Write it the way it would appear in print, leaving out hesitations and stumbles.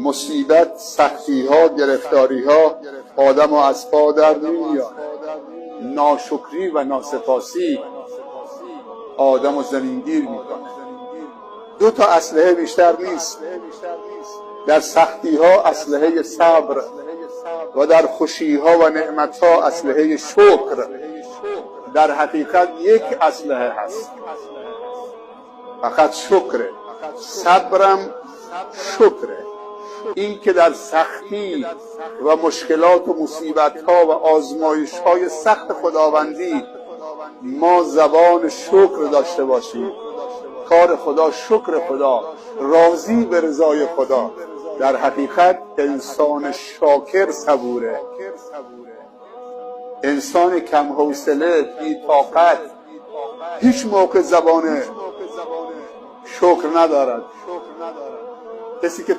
مصیبت، سختی ها، گرفتاری ها آدم و از پا در نمیاره. ناشکری و ناسپاسی آدم و زمینگیر میکنه. دو تا اسلحه بیشتر نیست. در سختی ها اسلحه صبر و در خوشی ها و نعمت ها اسلحه شکر. در حقیقت یک اسلحه هست، فقط شکره. صبرم شکره. این که در سختی و مشکلات و مصیبت ها و آزمایش های سخت خداوندی ما زبان شکر داشته باشیم، کار خدا، شکر خدا، راضی به رضای خدا. در حقیقت انسان شاکر صبوره. انسان کم حوصله، بی طاقت هیچ موقع زبان شکر ندارد. کسی که